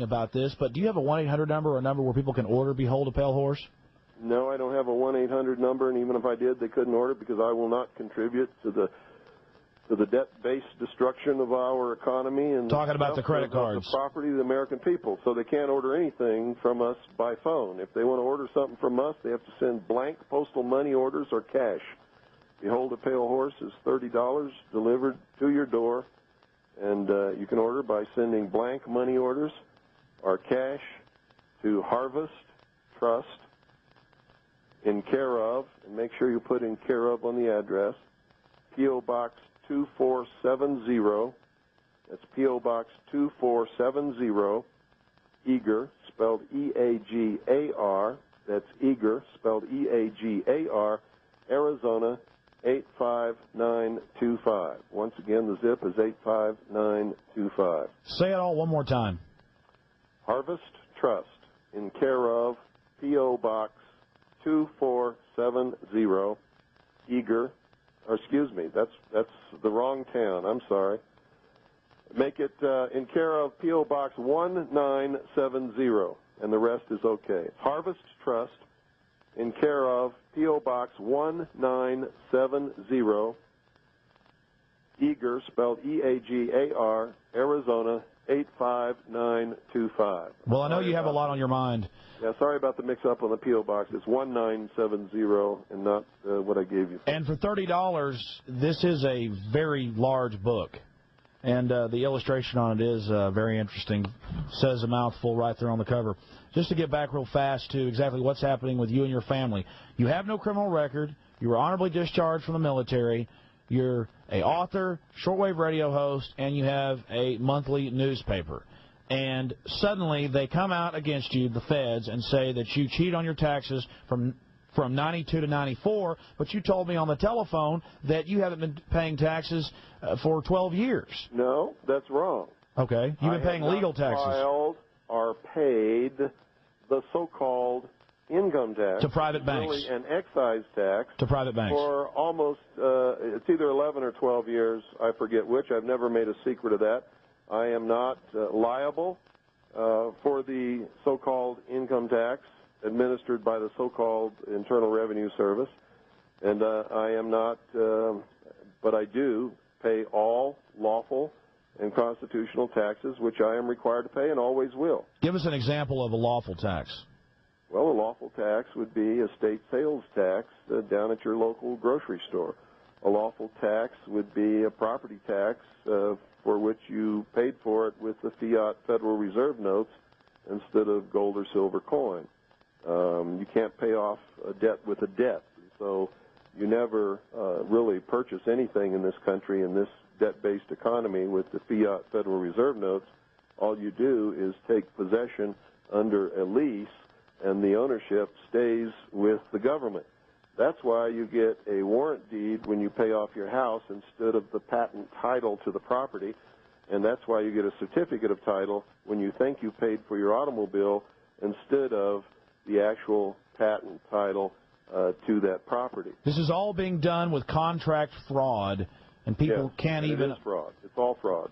about this, but do you have a 1-800 number or a number where people can order Behold a Pale Horse? No, I don't have a 1-800 number, and even if I did, they couldn't order it because I will not contribute to the debt-based destruction of our economy and talking about the credit cards, the property of the American people. So they can't order anything from us by phone. If they want to order something from us, they have to send blank postal money orders or cash. Behold a Pale Horse is $30 delivered to your door, and you can order by sending blank money orders or cash to Harvest Trust in care of, and make sure you put in care of on the address, P.O. Box 2470. That's P.O. Box 2470, Eager, spelled E-A-G-A-R. That's Eager, spelled E-A-G-A-R, Arizona 85925. Once again, the zip is 85925. Say it all one more time. Harvest Trust, in care of P.O. Box 2470, Eager, or excuse me, that's the wrong town, I'm sorry. Make it in care of P.O. Box 1970, and the rest is okay. Harvest Trust, in care of P.O. Box 1970, Eager, spelled E-A-G-A-R, Arizona 85925. Well, I know you have a lot on your mind. Yeah, sorry about the mix-up on the P.O. Box. It's 1970 and not what I gave you. And for $30, this is a very large book. And the illustration on it is very interesting. Says a mouthful right there on the cover. Just to get back real fast to exactly what's happening with you and your family. You have no criminal record. You were honorably discharged from the military. You're an author, shortwave radio host, and you have a monthly newspaper. And suddenly they come out against you, the feds, and say that you cheat on your taxes from 92 to 94, but you told me on the telephone that you haven't been paying taxes for 12 years. No, that's wrong. Okay. You've been paying legal taxes. Filed or paid the so-called income tax to private banks, really an excise tax to private banks for almost it's either 11 or 12 years, I forget which. I've never made a secret of that. I am not liable for the so-called income tax administered by the so-called Internal Revenue Service, and I am not, but I do pay all lawful and constitutional taxes, which I am required to pay and always will. Give us an example of a lawful tax. Well, a lawful tax would be a state sales tax down at your local grocery store. A lawful tax would be a property tax for which you paid for it with the fiat Federal Reserve notes instead of gold or silver coin. You can't pay off a debt with a debt. So you never really purchase anything in this country, in this debt-based economy, with the fiat Federal Reserve notes. All you do is take possession under a lease, and the ownership stays with the government. That's why you get a warrant deed when you pay off your house instead of the patent title to the property, and that's why you get a certificate of title when you think you paid for your automobile instead of the actual patent title to that property. This is all being done with contract fraud, and people can't even... It is fraud. It's all fraud.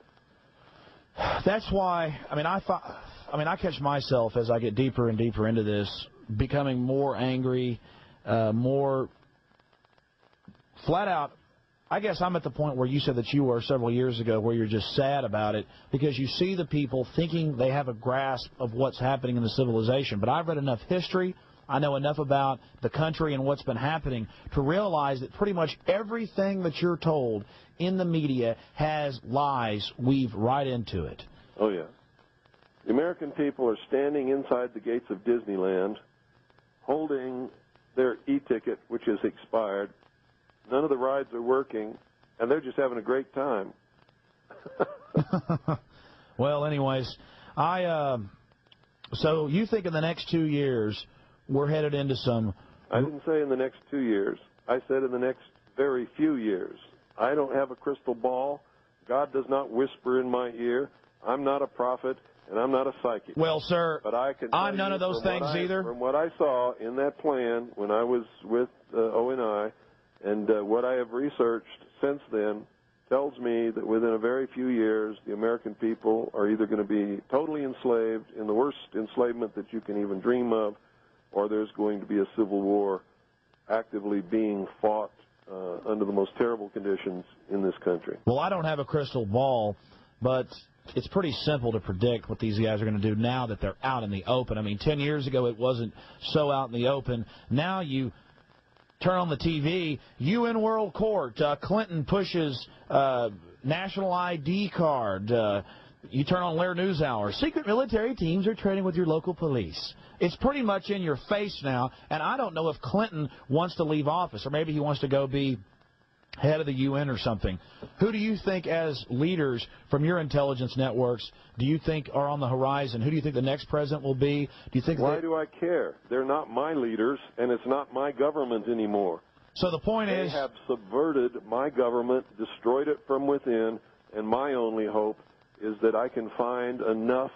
That's why, I catch myself as I get deeper and deeper into this, becoming more angry, more flat out. I guess I'm at the point where you said that you were several years ago, where you're just sad about it because you see the people thinking they have a grasp of what's happening in the civilization. But I've read enough history, I know enough about the country and what's been happening to realize that pretty much everything that you're told in the media has lies weaved right into it. Oh, yeah. The American people are standing inside the gates of Disneyland holding their e-ticket, which is expired. None of the rides are working, and they're just having a great time. Well, anyways, so you think in the next 2 years we're headed into some... I didn't say in the next 2 years. I said in the next very few years. I don't have a crystal ball. God does not whisper in my ear. I'm not a prophet, and I'm not a psychic. Well, sir, but I can I'm none of those things either. From what I saw in that plan when I was with ONI, and what I have researched since then, tells me that within a very few years, the American people are either going to be totally enslaved in the worst enslavement that you can even dream of, or there's going to be a civil war actively being fought under the most terrible conditions in this country. Well, I don't have a crystal ball, but it's pretty simple to predict what these guys are going to do now that they're out in the open. I mean, 10 years ago it wasn't so out in the open. Now you turn on the TV, UN World Court, Clinton pushes national ID card. You turn on Lair NewsHour, secret military teams are trading with your local police. It's pretty much in your face now, and I don't know if Clinton wants to leave office, or maybe he wants to go be head of the UN or something. Who do you think, as leaders from your intelligence networks, do you think are on the horizon? Who do you think the next president will be? Do you think? Why do I care? They're not my leaders, and it's not my government anymore. So the point is, they have subverted my government, destroyed it from within, and my only hope is that I can find enough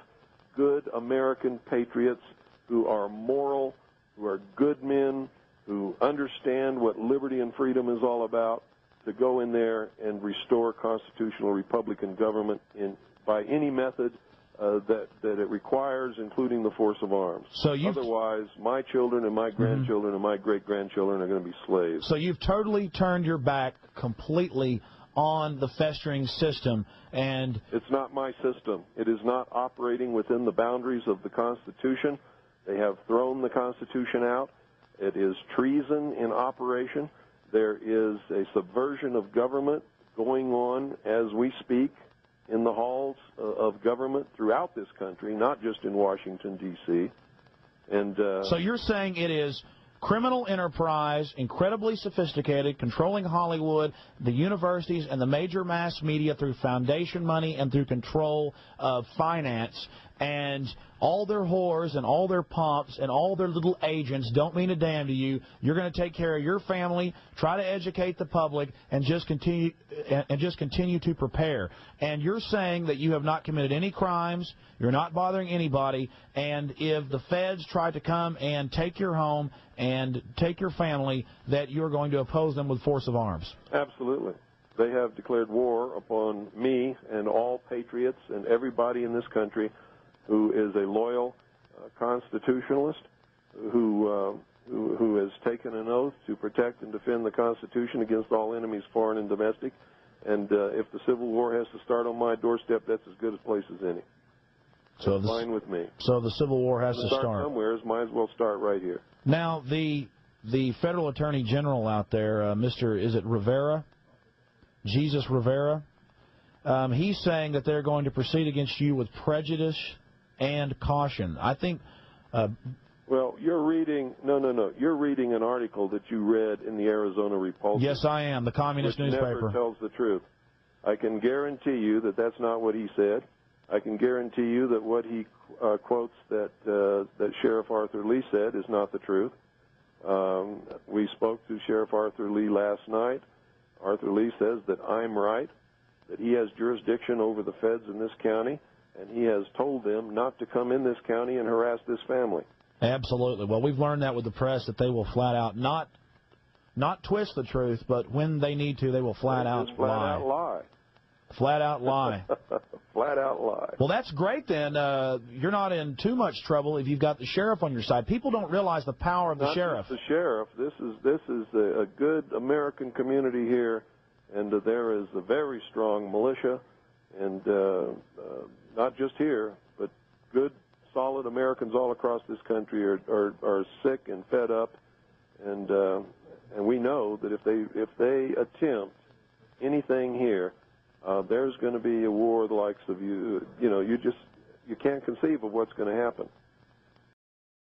good American patriots who are moral, who are good men, who understand what liberty and freedom is all about, to go in there and restore constitutional Republican government by any method that it requires, including the force of arms. So otherwise, my children and my grandchildren and my great-grandchildren are going to be slaves. So you've totally turned your back completely on the festering system, and it's not my system. It is not operating within the boundaries of the Constitution. They have thrown the Constitution out. It is treason in operation. There is a subversion of government going on as we speak in the halls of government throughout this country, not just in Washington, D.C. And so you're saying it is criminal enterprise, incredibly sophisticated, controlling Hollywood, the universities, and the major mass media through foundation money and through control of finance, and all their whores and all their pumps and all their little agents don't mean a damn to you. You're going to take care of your family, try to educate the public, and just continue to prepare. And you're saying that you have not committed any crimes, you're not bothering anybody, and if the feds try to come and take your home and take your family, that you're going to oppose them with force of arms. Absolutely. They have declared war upon me and all patriots and everybody in this country who is a loyal constitutionalist, who has taken an oath to protect and defend the Constitution against all enemies, foreign and domestic. And if the Civil War has to start on my doorstep, that's as good a place as any. So that's fine with me. So the Civil War has to start somewhere. Might as well start right here. Now, the federal attorney general out there, is it Rivera? Jesus Rivera? He's saying that they're going to proceed against you with prejudice and caution. I think... well, you're reading... No. You're reading an article that you read in the Arizona Republic. Yes, I am. The communist newspaper. Never tells the truth. I can guarantee you that that's not what he said. I can guarantee you that what he quotes that Sheriff Arthur Lee said is not the truth. We spoke to Sheriff Arthur Lee last night. Arthur Lee says that I'm right, that he has jurisdiction over the feds in this county, and he has told them not to come in this county and harass this family. Absolutely. Well, we've learned that with the press, that they will flat out not twist the truth, but when they need to, they will flat out lie. Flat out lie. Flat out lie. Flat out lie. Well, that's great then. You're not in too much trouble if you've got the sheriff on your side. People don't realize the power of the sheriff. Not just the sheriff. This is a good American community here, and there is a very strong militia, and not just here, but good, solid Americans all across this country are sick and fed up, and we know that if they attempt anything here, there's going to be a war the likes of you can't conceive of what's going to happen.